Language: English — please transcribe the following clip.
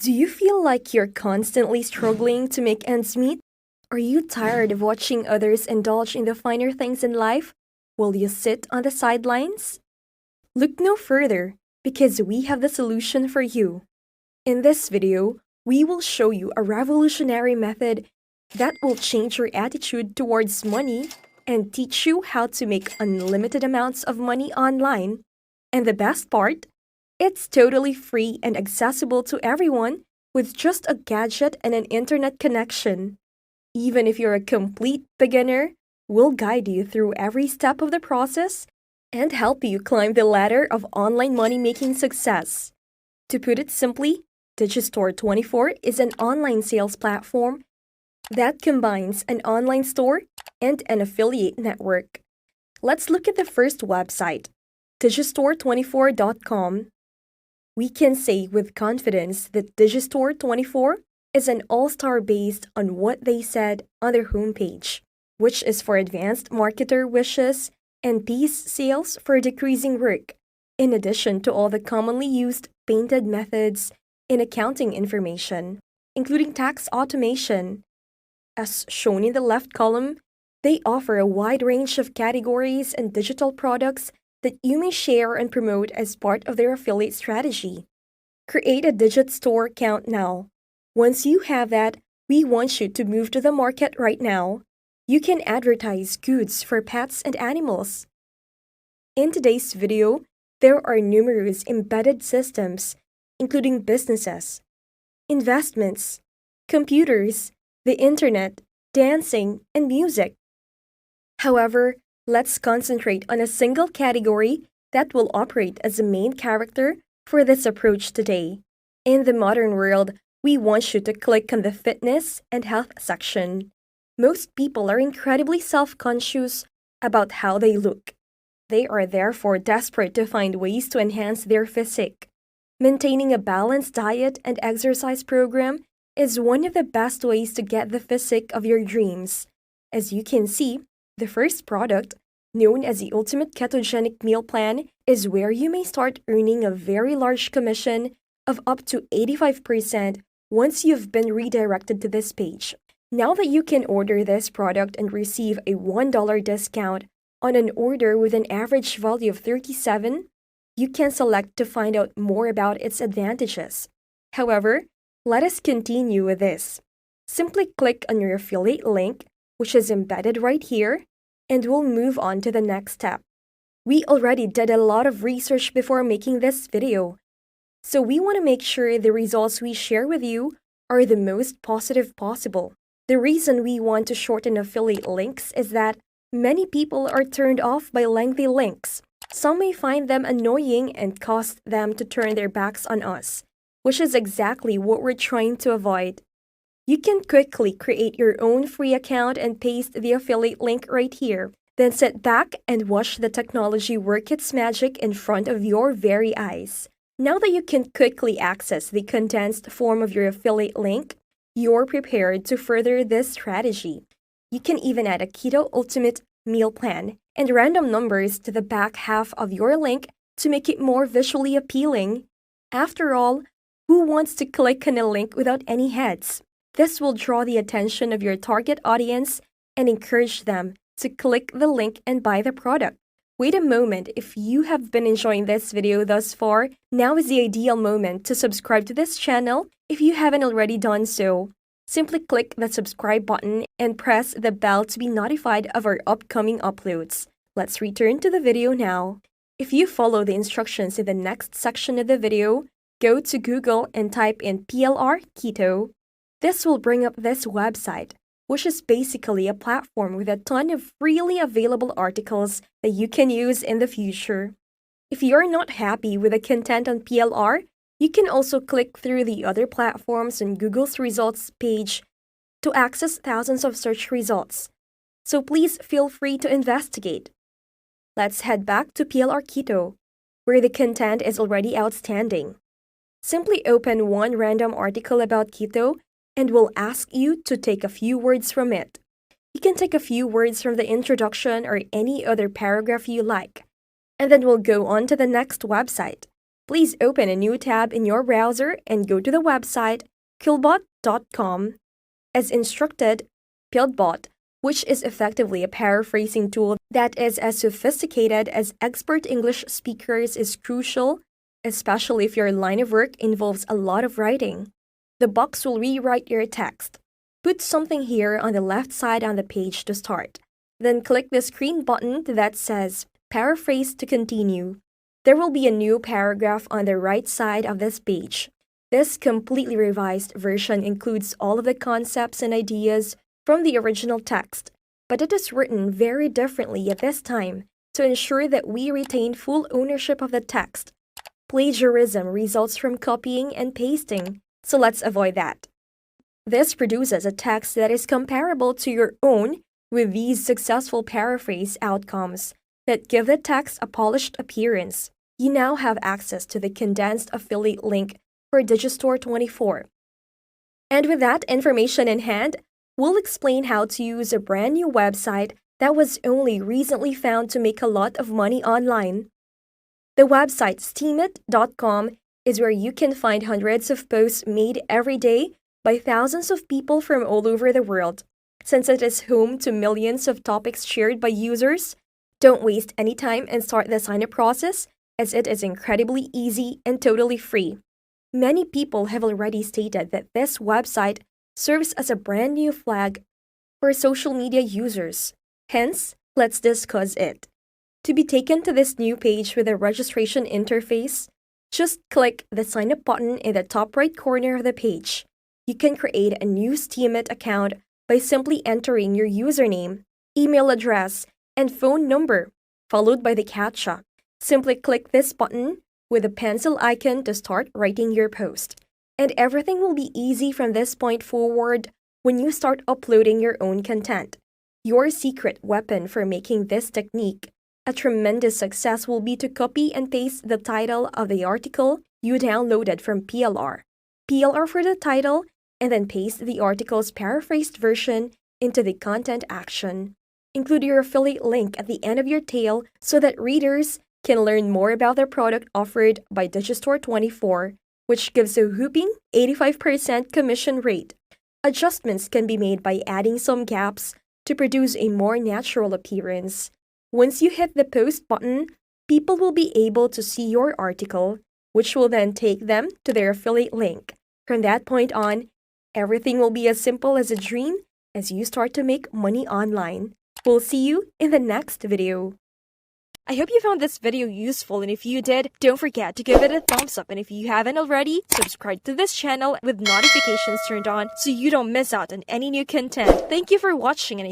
Do you feel like you're constantly struggling to make ends meet? Are you tired of watching others indulge in the finer things in life while you sit on the sidelines? Look no further, because we have the solution for you. In this video, we will show you a revolutionary method that will change your attitude towards money and teach you how to make unlimited amounts of money online. And the best part, it's totally free and accessible to everyone with just a gadget and an internet connection. Even if you're a complete beginner, we'll guide you through every step of the process and help you climb the ladder of online money making success. To put it simply, Digistore24 is an online sales platform that combines an online store and an affiliate network. Let's look at the first website, Digistore24.com. We can say with confidence that Digistore24 is an all-star based on what they said on their homepage, which is for advanced marketer wishes and piece sales for decreasing work, in addition to all the commonly used painted methods in accounting information, including tax automation. As shown in the left column, they offer a wide range of categories and digital products that you may share and promote as part of their affiliate strategy. Create a Digit Store account now. Once you have that, we want you to move to the market right now. You can advertise goods for pets and animals. In today's video, there are numerous embedded systems, including businesses, investments, computers, the internet, dancing, and music. However, let's concentrate on a single category that will operate as a main character for this approach today. In the modern world, we want you to click on the fitness and health section. Most people are incredibly self-conscious about how they look. They are therefore desperate to find ways to enhance their physique. Maintaining a balanced diet and exercise program is one of the best ways to get the physique of your dreams. As you can see, the first product, known as the Ultimate Ketogenic Meal Plan, is where you may start earning a very large commission of up to 85% once you've been redirected to this page. Now that you can order this product and receive a $1 discount on an order with an average value of $37, you can select to find out more about its advantages. However, let us continue with this. Simply click on your affiliate link, which is embedded right here, and we'll move on to the next step. We already did a lot of research before making this video, so we want to make sure the results we share with you are the most positive possible. The reason we want to shorten affiliate links is that many people are turned off by lengthy links. Some may find them annoying and cause them to turn their backs on us, which is exactly what we're trying to avoid. You can quickly create your own free account and paste the affiliate link right here. Then sit back and watch the technology work its magic in front of your very eyes. Now that you can quickly access the condensed form of your affiliate link, you're prepared to further this strategy. You can even add a Keto Ultimate Meal Plan and random numbers to the back half of your link to make it more visually appealing. After all, who wants to click on a link without any heads? This will draw the attention of your target audience and encourage them to click the link and buy the product. Wait a moment, if you have been enjoying this video thus far, now is the ideal moment to subscribe to this channel if you haven't already done so. Simply click the subscribe button and press the bell to be notified of our upcoming uploads. Let's return to the video now. If you follow the instructions in the next section of the video, go to Google and type in PLR Keto. This will bring up this website, which is basically a platform with a ton of freely available articles that you can use in the future. If you're not happy with the content on PLR, you can also click through the other platforms on Google's results page to access thousands of search results. So please feel free to investigate. Let's head back to PLR Keto, where the content is already outstanding. Simply open one random article about keto and we'll ask you to take a few words from it. You can take a few words from the introduction or any other paragraph you like, and then we'll go on to the next website, Please open a new tab in your browser and go to the website Quillbot.com. As instructed, Quillbot, which is effectively a paraphrasing tool that is as sophisticated as expert English speakers, is crucial, especially if your line of work involves a lot of writing. The box will rewrite your text. Put something here on the left side on the page to start. Then click the screen button that says Paraphrase to continue. There will be a new paragraph on the right side of this page. This completely revised version includes all of the concepts and ideas from the original text, but it is written very differently at this time to ensure that we retain full ownership of the text. Plagiarism results from copying and pasting, so let's avoid that. This produces a text that is comparable to your own with these successful paraphrase outcomes that give the text a polished appearance. You now have access to the condensed affiliate link for Digistore 24. And with that information in hand, we'll explain how to use a brand new website that was only recently found to make a lot of money online. The website steemit.com is where you can find hundreds of posts made every day by thousands of people from all over the world. Since it is home to millions of topics shared by users, don't waste any time and start the sign-up process, as it is incredibly easy and totally free. Many people have already stated that this website serves as a brand new flag for social media users. Hence, let's discuss it. To be taken to this new page with a registration interface, just click the Sign Up button in the top right corner of the page. You can create a new Steemit account by simply entering your username, email address, and phone number, followed by the CAPTCHA. Simply click this button with the pencil icon to start writing your post. And everything will be easy from this point forward when you start uploading your own content. Your secret weapon for making this technique a tremendous success will be to copy and paste the title of the article you downloaded from PLR. PLR for the title, and then paste the article's paraphrased version into the content action. Include your affiliate link at the end of your tail so that readers can learn more about the product offered by Digistore 24, which gives a whopping 85% commission rate. Adjustments can be made by adding some gaps to produce a more natural appearance. Once you hit the post button, people will be able to see your article, which will then take them to their affiliate link. From that point on, everything will be as simple as a dream as you start to make money online. We'll see you in the next video. I hope you found this video useful, and if you did, don't forget to give it a thumbs up, and if you haven't already, subscribe to this channel with notifications turned on so you don't miss out on any new content. Thank you for watching, and